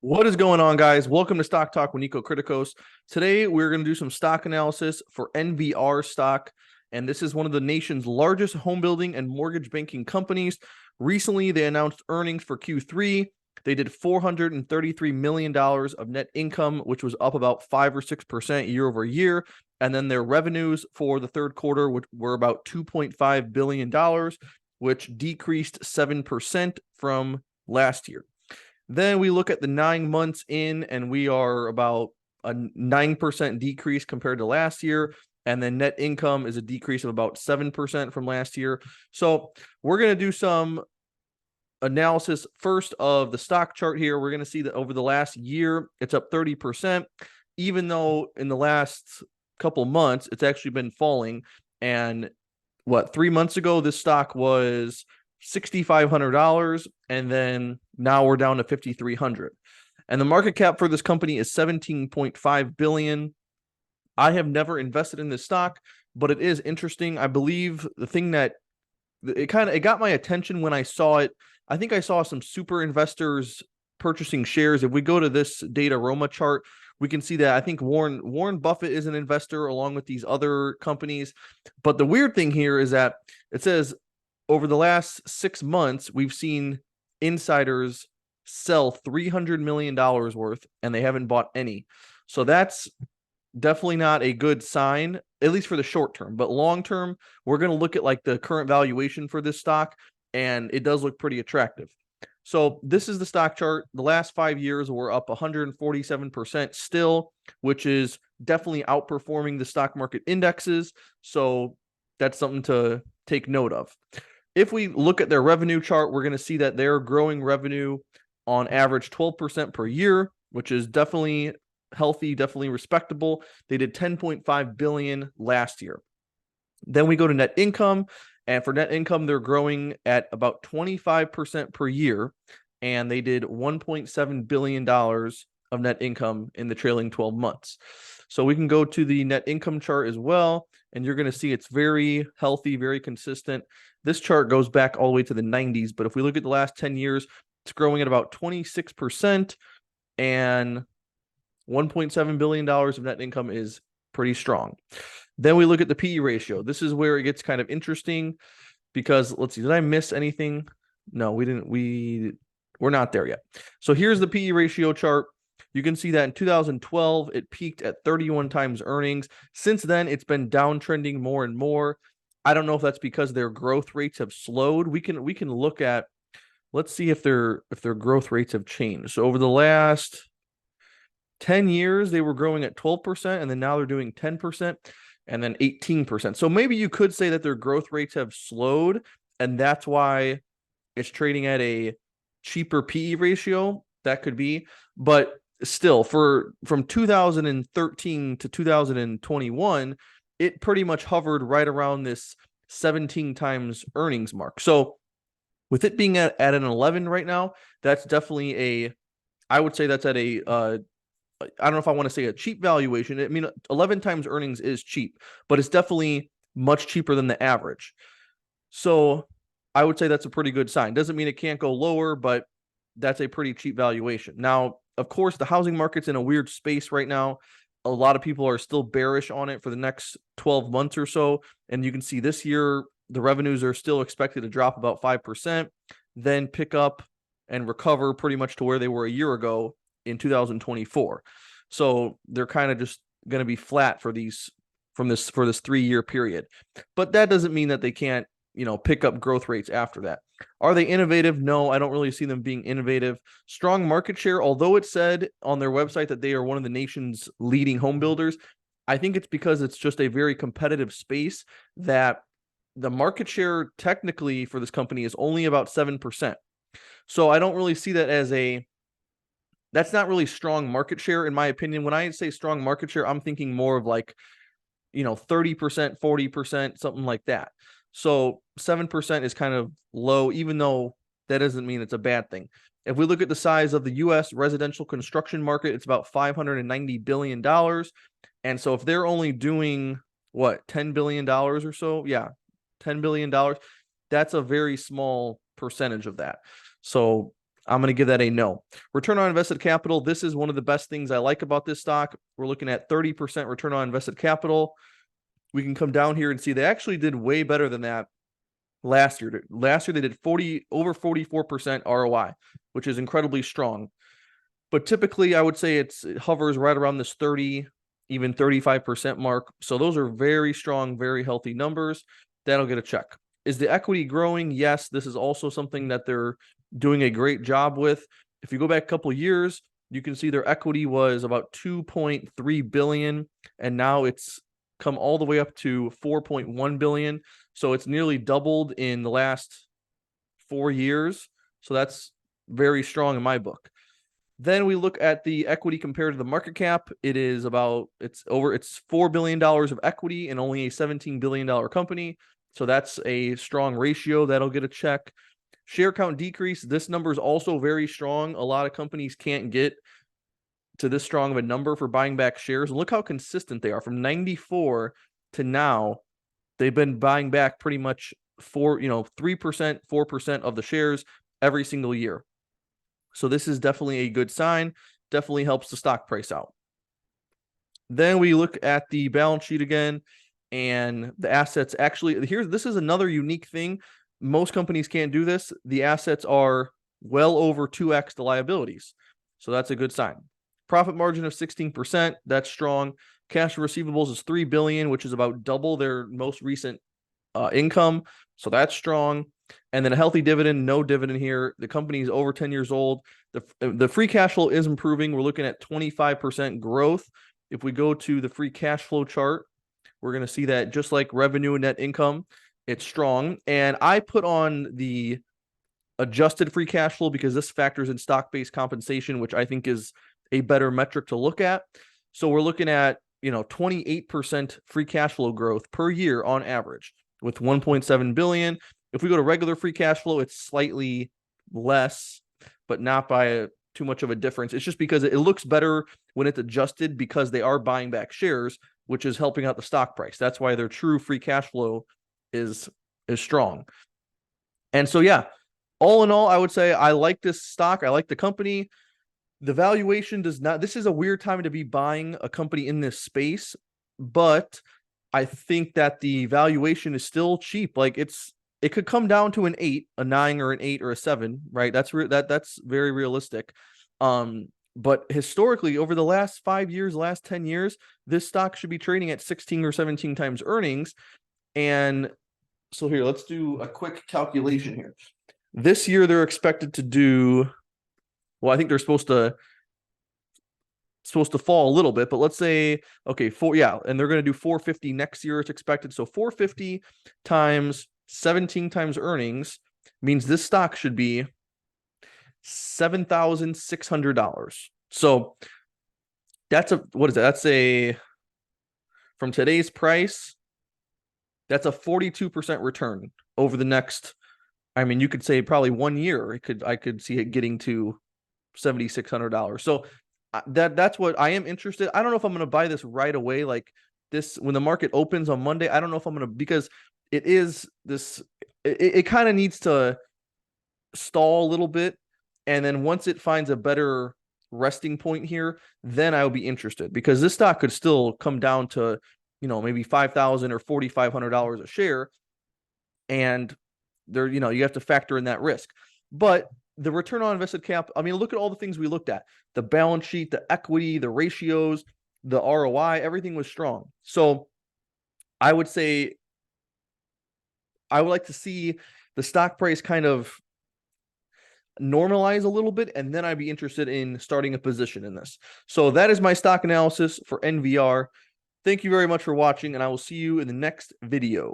What is going on, guys? Welcome to Stock Talk with Nico Kritikos. Today, we're going to do some stock analysis for NVR stock, and this is one of the nation's largest home building and mortgage banking companies. Recently, they announced earnings for Q3. They did $433 million of net income, which was up about 5 or 6% year over year. And then their revenues for the third quarter were about $2.5 billion, which decreased 7% from last year. Then we look at the 9 months in, and we are about a 9% decrease compared to last year. And then net income is a decrease of about 7% from last year. So we're going to do some analysis first of the stock chart here. We're going to see that over the last year, it's up 30%, even though in the last couple months, it's actually been falling. And 3 months ago, this stock was $6,500, and then now we're down to $5,300. And the market cap for this company is $17.5 billion. I have never invested in this stock, but it is interesting. I believe the thing that it got my attention when I saw it. I think I saw some super investors purchasing shares. If we go to this Data Roma chart, we can see that I think Warren Buffett is an investor along with these other companies. But the weird thing here is that it says over the last 6 months, we've seen insiders sell $300 million worth, and they haven't bought any. So that's definitely not a good sign, at least for the short term. But long term, we're going to look at like the current valuation for this stock, and it does look pretty attractive. So this is the stock chart. The last 5 years were up 147% still, which is definitely outperforming the stock market indexes. So that's something to take note of. If we look at their revenue chart, we're going to see that they're growing revenue on average 12% per year, which is definitely healthy, definitely respectable. They did $10.5 billion last year. Then we go to net income, and for net income, they're growing at about 25% per year, and they did $1.7 billion of net income in the trailing 12 months. So we can go to the net income chart as well, and you're going to see it's very healthy, very consistent. This chart goes back all the way to the 90s, but if we look at the last 10 years, it's growing at about 26%, and $1.7 billion of net income is pretty strong. Then we look at the PE ratio. This is where it gets kind of interesting because let's see, did I miss anything? No, we didn't. We're not there yet. So here's the PE ratio chart. You can see that in 2012, it peaked at 31 times earnings. Since then, it's been downtrending more and more. I don't know if that's because their growth rates have slowed. We can look at, let's see if their growth rates have changed. So over the last 10 years, they were growing at 12%, and then now they're doing 10% and then 18%. So maybe you could say that their growth rates have slowed, and that's why it's trading at a cheaper PE ratio. That could be, but still, from 2013 to 2021, it pretty much hovered right around this 17 times earnings mark. So with it being at an 11 right now, that's definitely I would say that's at a I don't know if I want to say a cheap valuation. I mean, 11 times earnings is cheap, but it's definitely much cheaper than the average. So I would say that's a pretty good sign. Doesn't mean it can't go lower, but that's a pretty cheap valuation. Now, of course, the housing market's in a weird space right now. A lot of people are still bearish on it for the next 12 months or so. And you can see this year, the revenues are still expected to drop about 5%, then pick up and recover pretty much to where they were a year ago in 2024. So they're kind of just going to be flat for this 3-year period. But that doesn't mean that they can't, pick up growth rates after that. Are they innovative? No, I don't really see them being innovative. Strong market share, although it said on their website that they are one of the nation's leading home builders, I think it's because it's just a very competitive space that the market share technically for this company is only about 7%. So I don't really see that as that's not really strong market share, in my opinion. When I say strong market share, I'm thinking more of like, 30%, 40%, something like that. So 7% is kind of low, even though that doesn't mean it's a bad thing. If we look at the size of the U.S. residential construction market, it's about $590 billion. And so if they're only doing, $10 billion or so? Yeah, $10 billion. That's a very small percentage of that. So I'm going to give that a no. Return on invested capital. This is one of the best things I like about this stock. We're looking at 30% return on invested capital. We can come down here and see they actually did way better than that last year. Last year they did over 44% ROI, which is incredibly strong. But typically I would say it hovers right around this 30, even 35% mark. So those are very strong, very healthy numbers. That'll get a check. Is the equity growing? Yes, this is also something that they're doing a great job with. If you go back a couple of years, you can see their equity was about 2.3 billion, and now it's come all the way up to 4.1 billion. So it's nearly doubled in the last 4 years. So that's very strong in my book. Then we look at the equity compared to the market cap. It's $4 billion of equity in only a $17 billion company. So that's a strong ratio. That'll get a check. Share count decrease. This number is also very strong. A lot of companies can't get to this strong of a number for buying back shares. Look how consistent they are. From 94 to now, they've been buying back pretty much 3%, 4% of the shares every single year. So this is definitely a good sign. Definitely helps the stock price out. Then we look at the balance sheet again, and the assets actually, this is another unique thing. Most companies can't do this. The assets are well over 2x the liabilities. So that's a good sign. Profit margin of 16%, that's strong. Cash receivables is $3 billion, which is about double their most recent income. So that's strong. And then a healthy dividend, no dividend here. The company is over 10 years old. The free cash flow is improving. We're looking at 25% growth. If we go to the free cash flow chart, we're going to see that just like revenue and net income, it's strong. And I put on the adjusted free cash flow because this factors in stock-based compensation, which I think is a better metric to look at. So we're looking at, 28% free cash flow growth per year on average with 1.7 billion. If we go to regular free cash flow, it's slightly less, but not by too much of a difference. It's just because it looks better when it's adjusted because they are buying back shares, which is helping out the stock price. That's why their true free cash flow is strong. And so, yeah, all in all, I would say I like this stock. I like the company. The valuation does not, this is a weird time to be buying a company in this space, but I think that the valuation is still cheap. Like it could come down to an 8, a 9 or an 8 or a 7, right? That's very realistic. But historically over the last 5 years, last 10 years, this stock should be trading at 16 or 17 times earnings. And so here, let's do a quick calculation here. This year they're expected to do, well, I think they're supposed to fall a little bit, but let's say, okay, and they're going to do 450 next year, it's expected. So 450 times 17 times earnings means this stock should be $7,600. So what is that? That's from today's price, that's a 42% return over the next, you could say probably 1 year. I could see it getting to $7,600. So that's what I am interested. I don't know if I'm going to buy this right away. Like this, when the market opens on Monday, I don't know if I'm going to, because it kind of needs to stall a little bit. And then once it finds a better resting point here, then I'll be interested, because this stock could still come down to, maybe $5,000 or $4,500 a share. And there, you have to factor in that risk. But the return on invested cap, look at all the things we looked at. The balance sheet, the equity, the ratios, the ROI, everything was strong. So I would say I would like to see the stock price kind of normalize a little bit, and then I'd be interested in starting a position in this. So that is my stock analysis for NVR. Thank you very much for watching, and I will see you in the next video.